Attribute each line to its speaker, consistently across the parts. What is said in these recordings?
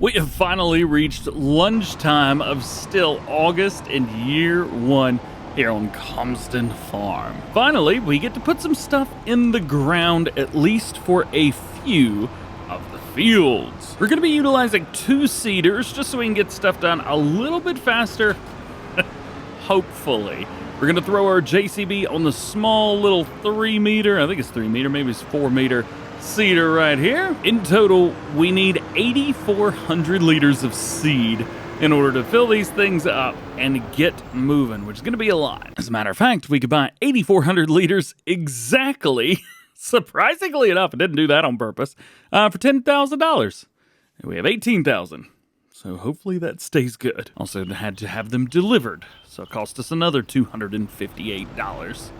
Speaker 1: We have finally reached lunchtime of still August and year one here on Comston Farm. Finally, we get to put some stuff in the ground, at least for a few of the fields. We're going to be utilizing 2 seeders just so we can get stuff done a little bit faster, hopefully. We're going to throw our JCB on the small little 3 meter, I think it's 3 meter, maybe it's 4 meter seeder right here. In total, we need 8,400 liters of seed in order to fill these things up and get moving, which is going to be a lot. As a matter of fact, we could buy 8,400 liters exactly, surprisingly enough, I didn't do that on purpose, for $10,000. We have 18,000. So hopefully that stays good. Also had to have them delivered, so it cost us another $258.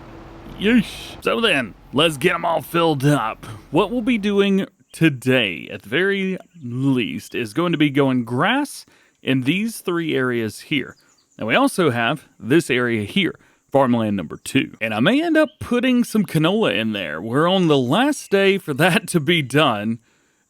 Speaker 1: Yeesh. So then, let's get them all filled up. What we'll be doing today, at the very least, is going to be going grass in these 3 areas here. And we also have this area here, farmland number 2. And I may end up putting some canola in there. We're on the last day for that to be done,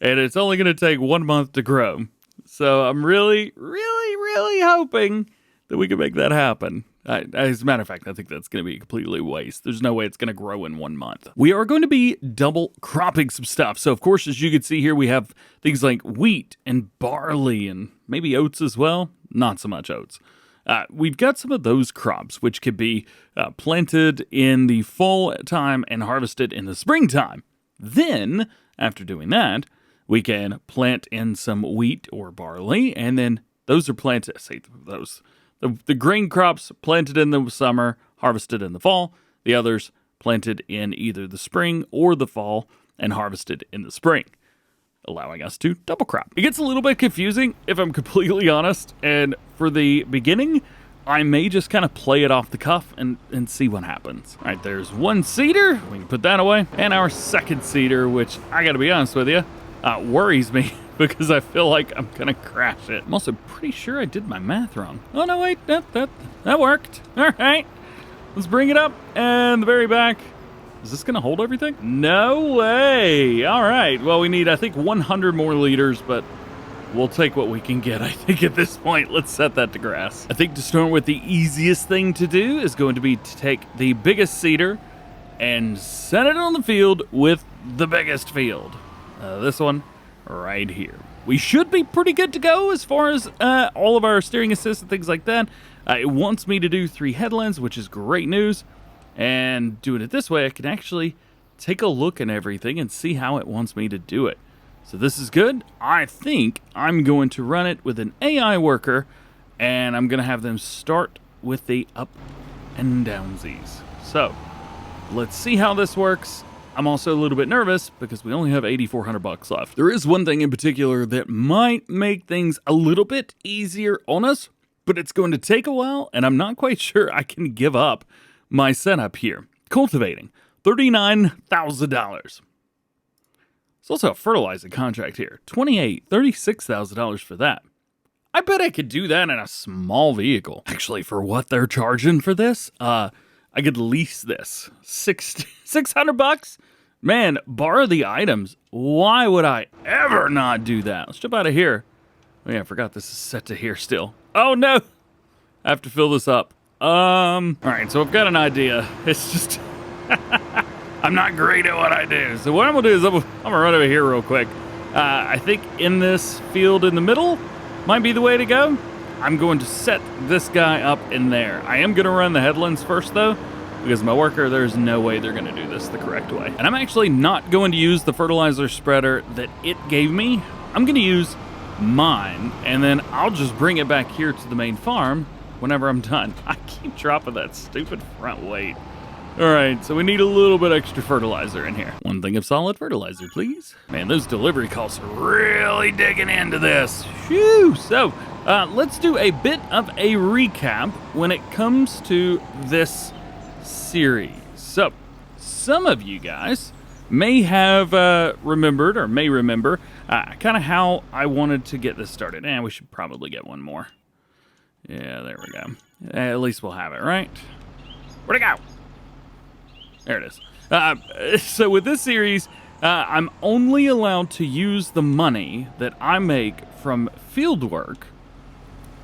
Speaker 1: and it's only going to take 1 month to grow. So I'm really hoping that we can make that happen. As a matter of fact, I think that's going to be a completely waste. There's no way it's going to grow in 1 month. We are going to be double cropping some stuff. So, of course, as you can see here, we have things like wheat and barley and maybe oats as well. Not so much oats. We've got some of those crops, which could be planted in the fall time and harvested in the springtime. Then, after doing that, we can plant in some wheat or barley, and then those are planted, the grain crops planted in the summer, harvested in the fall. The others planted in either the spring or the fall and harvested in the spring, allowing us to double crop. It gets a little bit confusing, if I'm completely honest, and for the beginning, I may just kind of play it off the cuff and see what happens. All right, there's 1 seeder. We can put that away. And our 2nd seeder, which I got to be honest with you, worries me because I feel like I'm going to crash it. I'm also pretty sure I did my math wrong. Oh, no, wait, that worked. All right, let's bring it up. And the very back. Is this going to hold everything? No way. All right, well, we need, I think, 100 more liters, but we'll take what we can get, I think, at this point. Let's set that to grass. I think to start with, the easiest thing to do is going to be to take the biggest seeder and set it on the field with the biggest field. This one right here. We should be pretty good to go as far as all of our steering assists and things like that. It wants me to do 3 headlands, which is great news. And doing it this way, I can actually take a look at everything and see how it wants me to do it. So this is good. I think I'm going to run it with an AI worker, and I'm going to have them start with the up and downsies. So let's see how this works. I'm also a little bit nervous because we only have $8,400 left. There is one thing in particular that might make things a little bit easier on us, but it's going to take a while, and I'm not quite sure I can give up my setup here. Cultivating, $39,000. There's also a fertilizing contract here, $36,000 for that. I bet I could do that in a small vehicle. Actually, for what they're charging for this, I could lease this. $600? Man, borrow the items. Why would I ever not do that? Let's jump out of here. Oh yeah, I forgot this is set to here still. Oh no! I have to fill this up. Alright, so I've got an idea. It's just I'm not great at what I do. So what I'm gonna do is I'm gonna run over here real quick. I think in this field in the middle might be the way to go. I'm going to set this guy up in there. I am going to run the headlands first, though, because my worker, there's no way they're going to do this the correct way. And I'm actually not going to use the fertilizer spreader that it gave me. I'm going to use mine, and then I'll just bring it back here to the main farm whenever I'm done. I keep dropping that stupid front weight. All right, so we need a little bit extra fertilizer in here. 1 thing of solid fertilizer, please. Man, those delivery costs are really digging into this. Phew! So, let's do a bit of a recap when it comes to this series. So, some of you guys may have remembered or may remember kind of how I wanted to get this started. And we should probably get one more. Yeah, there we go. At least we'll have it, right? Where'd it go? There it is. So with this series, I'm only allowed to use the money that I make from field work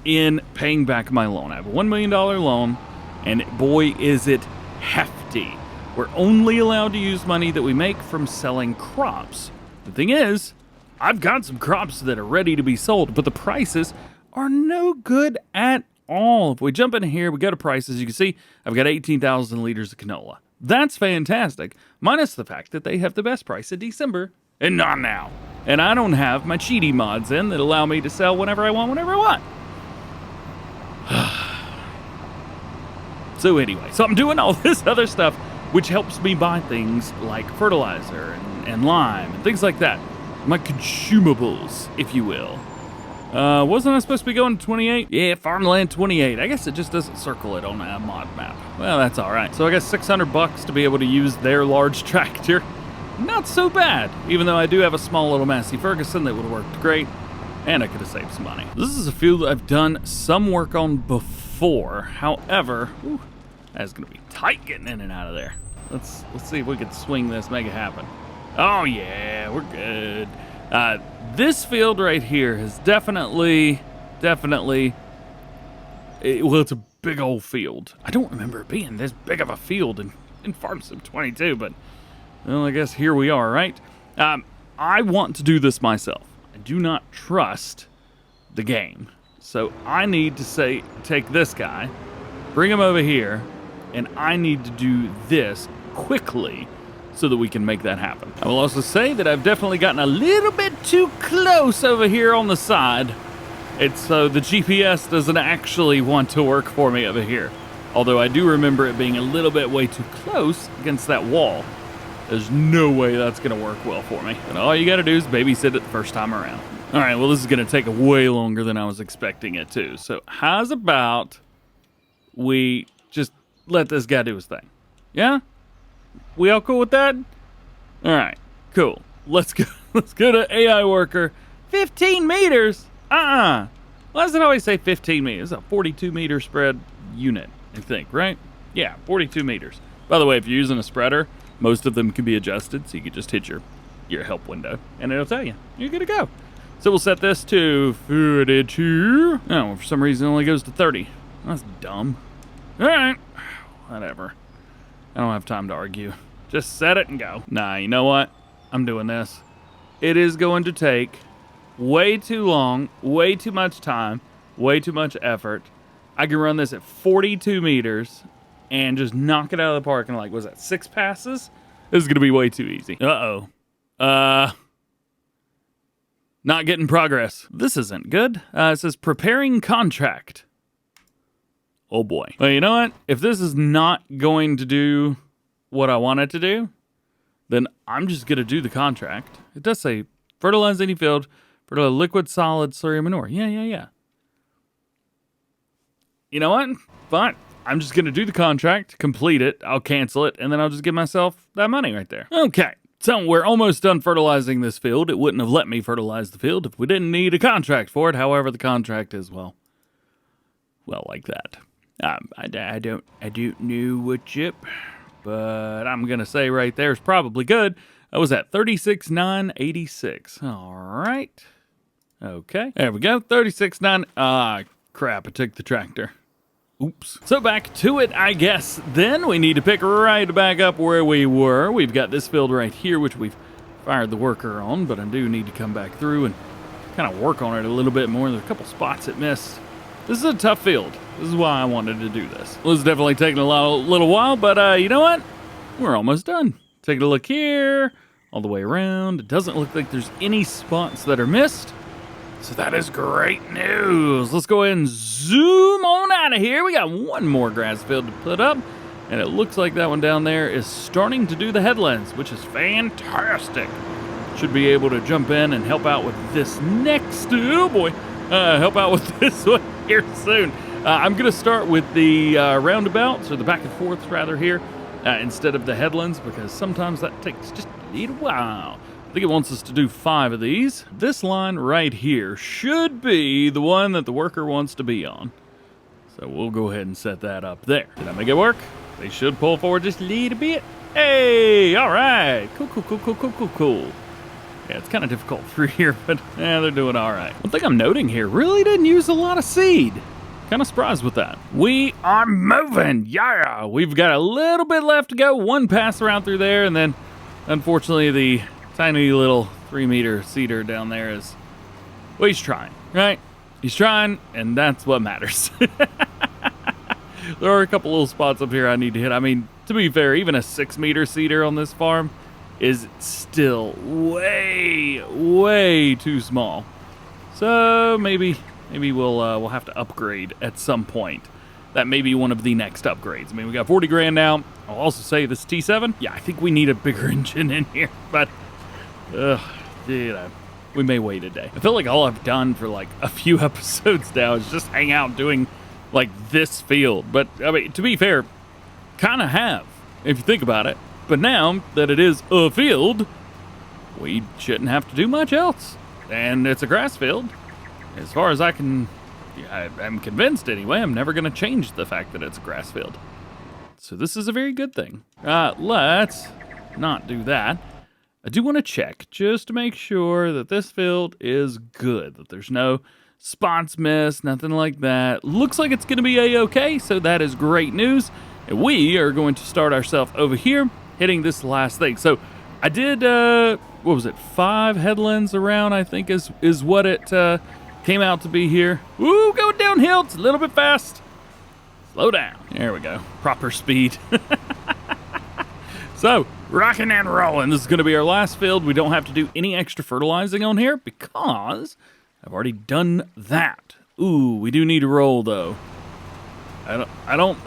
Speaker 1: in paying back my loan. I have a $1 million loan, and boy, is it hefty. We're only allowed to use money that we make from selling crops. The thing is, I've got some crops that are ready to be sold, but the prices are no good at all. If we jump in here, we go to prices, you can see I've got 18,000 liters of canola. That's fantastic, minus the fact that they have the best price in December and not now. And I don't have my cheaty mods in that allow me to sell whenever I want, whenever I want. So anyway, so I'm doing all this other stuff, which helps me buy things like fertilizer and lime and things like that. My consumables, if you will. Wasn't I supposed to be going to 28? Yeah, farmland 28. I guess it just doesn't circle it on a mod map. Well, that's all right. So I guess $600 to be able to use their large tractor. Not so bad, even though I do have a small little Massey Ferguson that would have worked great, and I could have saved some money. This is a field that I've done some work on before. However, that's gonna be tight getting in and out of there. Let's see if we can swing this, make it happen. Oh yeah, we're good. This field right here has definitely, well, it's a big old field. I don't remember it being this big of a field in Farm Sim 22, but, well, I guess here we are, right? I want to do this myself. I do not trust the game. So I need to take this guy, bring him over here, and I need to do this quickly so that we can make that happen. I will also say that I've definitely gotten a little bit too close over here on the side. It's so the GPS doesn't actually want to work for me over here. Although I do remember it being a little bit way too close against that wall. There's no way that's gonna work well for me. And all you gotta do is babysit it the first time around. All right, well, this is gonna take way longer than I was expecting it to. So how's about we just let this guy do his thing? Yeah? We all cool with that? All right, cool. Let's go to AI worker. 15 meters? Why does it always say 15 meters? It's a 42 meter spread unit, I think, right? Yeah, 42 meters. By the way, if you're using a spreader, most of them can be adjusted, so you can just hit your help window, and it'll tell you. You're good to go. So we'll set this to 42. Oh, for some reason it only goes to 30. That's dumb. All right, whatever. I don't have time to argue. Just set it and go. Nah, you know what? I'm doing this. It is going to take way too long, way too much time, way too much effort. I can run this at 42 meters and just knock it out of the park in, like, was that 6 passes? This is going to be way too easy. Uh-oh. Not getting progress. This isn't good. It says preparing contract. Oh boy. Well, you know what? If this is not going to do what I want it to do, then I'm just going to do the contract. It does say fertilize any field, fertilize liquid, solid, slurry, manure. Yeah. You know what? Fine. I'm just going to do the contract, complete it, I'll cancel it, and then I'll just give myself that money right there. Okay. So we're almost done fertilizing this field. It wouldn't have let me fertilize the field if we didn't need a contract for it. However, the contract is, well, like that. I don't know what chip, but I'm going to say right there is probably good. I was at 36,986. All right. Okay. There we go. 36,9. Crap. I took the tractor. Oops. So back to it, I guess. Then we need to pick right back up where we were. We've got this field right here, which we've fired the worker on, but I do need to come back through and kind of work on it a little bit more. There's a couple spots it missed. This is a tough field. This is why I wanted to do this. Well, it's definitely taking a little while, but you know what? We're almost done. Take a look here, all the way around. It doesn't look like there's any spots that are missed. So that is great news. Let's go ahead and zoom on out of here. We got one more grass field to put up, and it looks like that one down there is starting to do the headlands, which is fantastic. Should be able to jump in and help out with this next, oh boy, help out with this one here soon. I'm going to start with the roundabouts, or the back and forths rather here, instead of the headlands, because sometimes that takes just a little while. I think it wants us to do 5 of these. This line right here should be the one that the worker wants to be on. So we'll go ahead and set that up there. Did I make it work? They should pull forward just a little bit. Hey, all right. Cool. Yeah, it's kind of difficult through here, but yeah, they're doing all right. One thing I'm noting here, really didn't use a lot of seed. Kind of surprised with that. We are moving. Yeah, we've got a little bit left to go. One pass around through there, and then unfortunately the tiny little 3-meter seeder down there is, well, he's trying, right? He's trying, and that's what matters. There are a couple little spots up here I need to hit. I mean, to be fair, even a 6-meter seeder on this farm is still way too small. So maybe we'll have to upgrade at some point. That may be one of the next upgrades. I mean, we got 40 grand now. I'll also say this T7. Yeah, I think we need a bigger engine in here, but we may wait a day. I feel like all I've done for like a few episodes now is just hang out doing like this field. But I mean, to be fair, kind of have, if you think about it. But now that it is a field, we shouldn't have to do much else. And it's a grass field. As far as I'm convinced anyway, I'm never going to change the fact that it's a grass field. So this is a very good thing. Let's not do that. I do want to check just to make sure that this field is good, that there's no spots missed, nothing like that. Looks like it's going to be a-okay, so that is great news. And we are going to start ourselves over here, hitting this last thing. So I did, 5 headlands around, I think is what it came out to be here. Woo, going downhill, it's a little bit fast. Slow down. There we go, proper speed. So, rocking and rolling. This is going to be our last field. We don't have to do any extra fertilizing on here because I've already done that. Ooh, we do need to roll though. I don't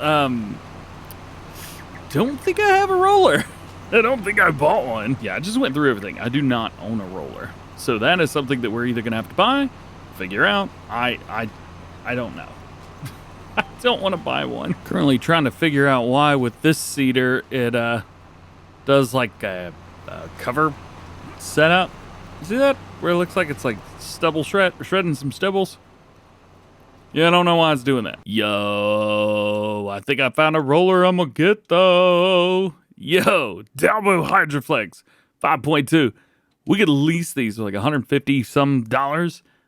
Speaker 1: think I have a roller. I don't think I bought one. Yeah, I just went through everything. I do not own a roller. So that is something that we're either going to have to buy, figure out. I don't know. I don't want to buy one. Currently trying to figure out why with this seeder it does like a cover setup. You see that? Where it looks like it's like stubble shredding some stubbles. Yeah, I don't know why it's doing that. Yo, I think I found a roller I'm gonna get though. Yo, Dalbo Hydroflex 5.2. We could lease these for like $150 some.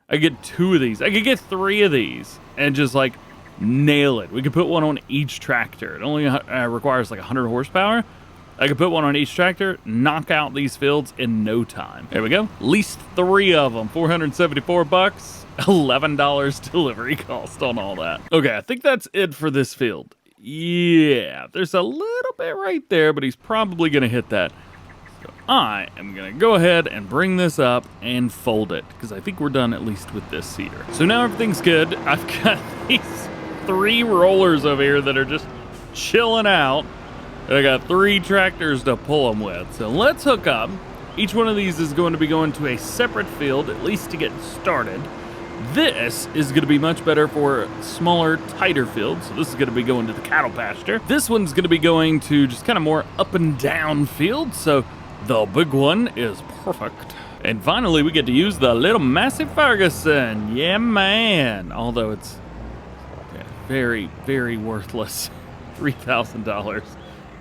Speaker 1: I get 2 of these. I could get 3 of these and just like nail it. We could put one on each tractor. It only requires like 100 horsepower. I could put one on each tractor, knock out these fields in no time. There we go. Leased 3 of them, $474, $11 delivery cost on all that. Okay, I think that's it for this field. Yeah, there's a little bit right there, but he's probably gonna hit that. So I am gonna go ahead and bring this up and fold it, because I think we're done at least with this seeder. So now everything's good. I've got these 3 rollers over here that are just chilling out. And I got 3 tractors to pull them with. So let's hook up. Each one of these is going to be going to a separate field, at least to get started. This is going to be much better for smaller, tighter fields. So this is going to be going to the cattle pasture. This one's going to be going to just kind of more up and down fields. So the big one is perfect. And finally, we get to use the little Massey Ferguson. Yeah, man. Although it's very, very worthless. $3,000.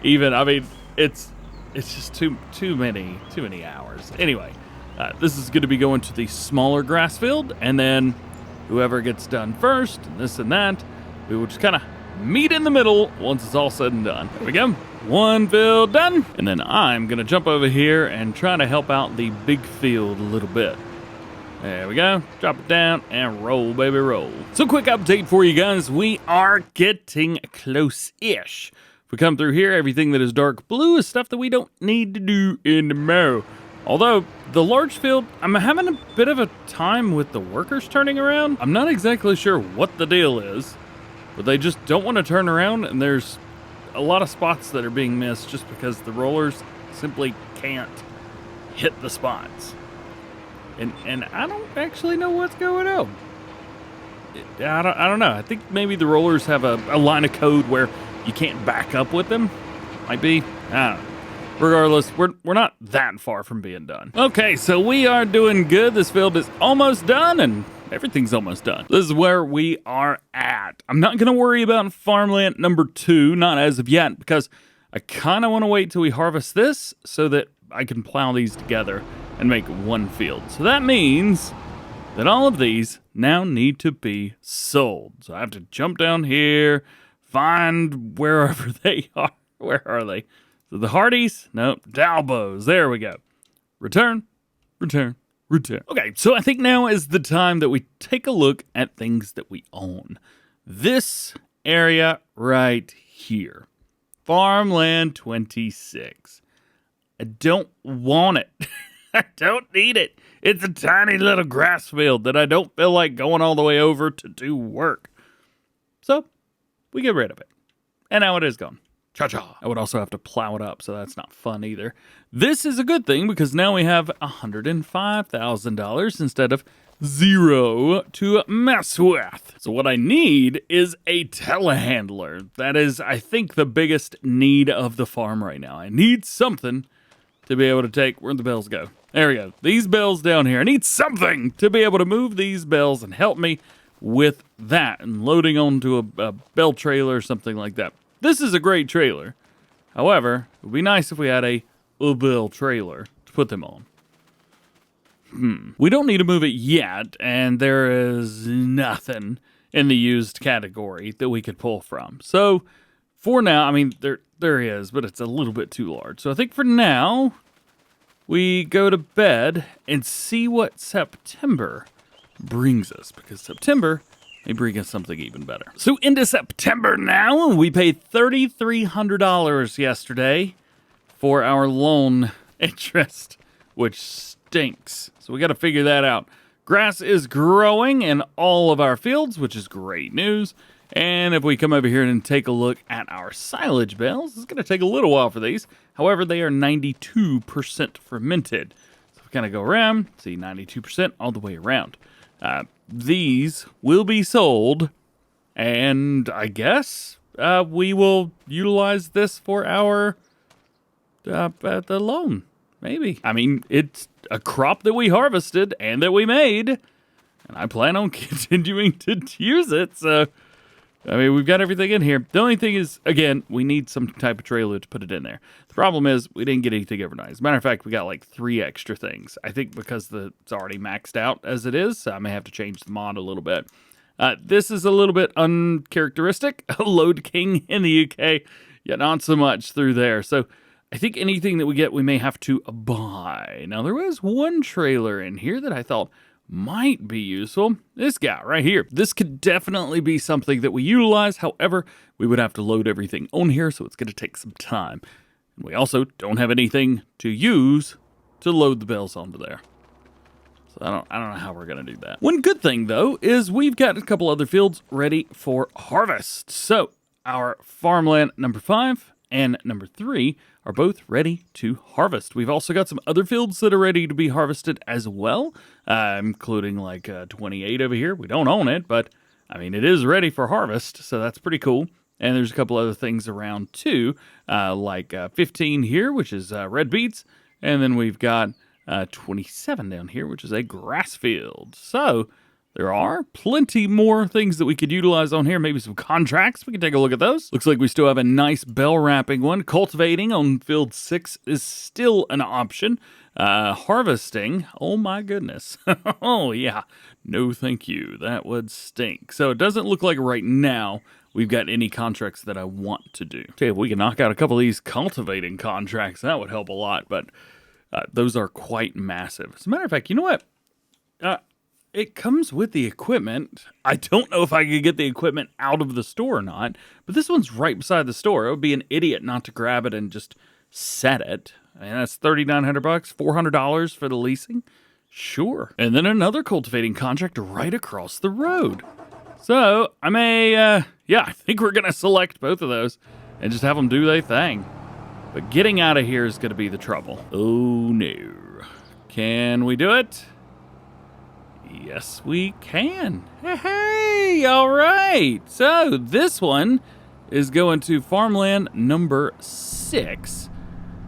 Speaker 1: Even, I mean, it's just too many hours. Anyway, this is going to be going to the smaller grass field, and then whoever gets done first, and this and that, we will just kind of meet in the middle once it's all said and done. There we go. 1 field done. And then I'm going to jump over here and try to help out the big field a little bit. There we go. Drop it down and roll, baby, roll. So quick update for you guys. We are getting close-ish. If we come through here, everything that is dark blue is stuff that we don't need to do anymore. Although, the large field, I'm having a bit of a time with the workers turning around. I'm not exactly sure what the deal is, but they just don't want to turn around, and there's a lot of spots that are being missed just because the rollers simply can't hit the spots. And I don't actually know what's going on. I don't know. I think maybe the rollers have a line of code where you can't back up with them. Might be. I don't know. Regardless, we're not that far from being done. Okay, so we are doing good. This field is almost done, and everything's almost done. This is where we are at. I'm not going to worry about farmland number 2, not as of yet, because I kind of want to wait till we harvest this so that I can plow these together and make one field. So that means that all of these now need to be sold. So I have to jump down here, find wherever they are. Where are they? So the Hardys? Nope. Dalbos. There we go. Return, return, return. Okay, so I think now is the time that we take a look at things that we own. This area right here. Farmland 26. I don't want it. I don't need it. It's a tiny little grass field that I don't feel like going all the way over to do work. So, we get rid of it. And now it is gone. Cha-cha. I would also have to plow it up, so that's not fun either. This is a good thing because now we have $105,000 instead of 0 to mess with. So what I need is a telehandler. That is, I think, the biggest need of the farm right now. I need something to be able to take... Where'd the bells go? There we go. These bells down here. I need something to be able to move these bells and help me with that and loading onto a bell trailer or something like that. This is a great trailer. However, it would be nice if we had a bell trailer to put them on. We don't need to move it yet, and there is nothing in the used category that we could pull from. So, for now, I mean, there is, but it's a little bit too large. So I think for now, we go to bed and see what September brings us, because September may bring us something even better. So into September now, we paid $3,300 yesterday for our loan interest, which stinks. So we got to figure that out. Grass is growing in all of our fields, which is great news. And if we come over here and take a look at our silage bales, it's going to take a little while for these. However, they are 92% fermented. So we kind of go around, see 92% all the way around. These will be sold, and I guess we will utilize this for our the loan. Maybe. I mean, it's a crop that we harvested and that we made, and I plan on continuing to use it. So, I mean, we've got everything in here. The only thing is, again, we need some type of trailer to put it in there. The problem is we didn't get anything overnight. As a matter of fact, we got like 3 extra things. I think because it's already maxed out as it is, so I may have to change the mod a little bit. This is a little bit uncharacteristic. A load king in the UK, yet not so much through there. So I think anything that we get, we may have to buy. Now, there was one trailer in here that I thought might be useful. This guy right here. This could definitely be something that we utilize. However, we would have to load everything on here, so it's going to take some time. And we also don't have anything to use to load the bales onto there. So I don't know how we're going to do that. One good thing, though, is we've got a couple other fields ready for harvest. So our farmland number 5 and number 3 are both ready to harvest. We've also got some other fields that are ready to be harvested as well, including like 28 over here. We don't own it, but I mean, it is ready for harvest, so that's pretty cool. And there's a couple other things around too, like 15 here, which is red beets, and then we've got 27 down here, which is a grass field. So there are plenty more things that we could utilize on here. Maybe some contracts. We can take a look at those. Looks like we still have a nice bell wrapping one. Cultivating on field 6 is still an option. Harvesting, oh my goodness. Oh yeah, no thank you. That would stink. So it doesn't look like right now we've got any contracts that I want to do. If we can knock out a couple of these cultivating contracts, that would help a lot. But those are quite massive. As a matter of fact, you know what? It comes with the equipment. I don't know if I could get the equipment out of the store or not, but this one's right beside the store. It would be an idiot not to grab it and just set it. I mean, that's $3,900, $400 for the leasing. Sure. And then another cultivating contract right across the road. So I may, I think we're going to select both of those and just have them do their thing. But getting out of here is going to be the trouble. Oh no. Can we do it? Yes, we can. Hey, all right. So this one is going to farmland number 6,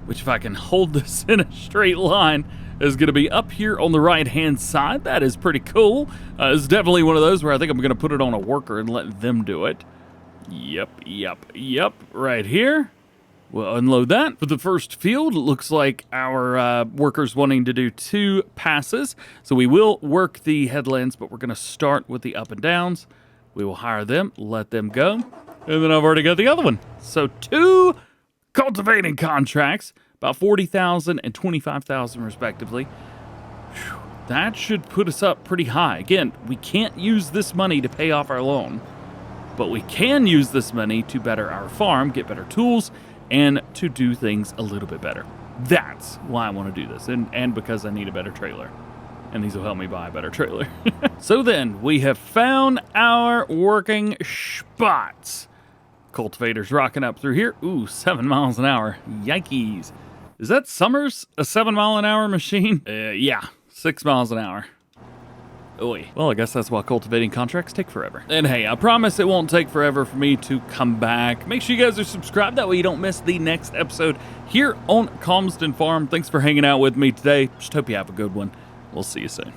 Speaker 1: which if I can hold this in a straight line, is going to be up here on the right-hand side. That is pretty cool. It's definitely one of those where I think I'm going to put it on a worker and let them do it. Yep. Right here. We'll unload that. For the first field, it looks like our workers wanting to do 2 passes. So we will work the headlands, but we're going to start with the up and downs. We will hire them, let them go. And then I've already got the other one. So 2 cultivating contracts, about 40,000 and 25,000 respectively. Whew, that should put us up pretty high. Again, we can't use this money to pay off our loan, but we can use this money to better our farm, get better tools, and to do things a little bit better. That's why I want to do this, and because I need a better trailer. And these will help me buy a better trailer. So then, we have found our working spots. Cultivators rocking up through here. Ooh, 7 miles an hour. Yikes. Is that Summers a 7 mile an hour machine? Yeah, 6 miles an hour. Oy. Well, I guess that's why cultivating contracts take forever. And hey, I promise it won't take forever for me to come back. Make sure you guys are subscribed. That way you don't miss the next episode here on Calmston Farm. Thanks for hanging out with me today. Just hope you have a good one. We'll see you soon.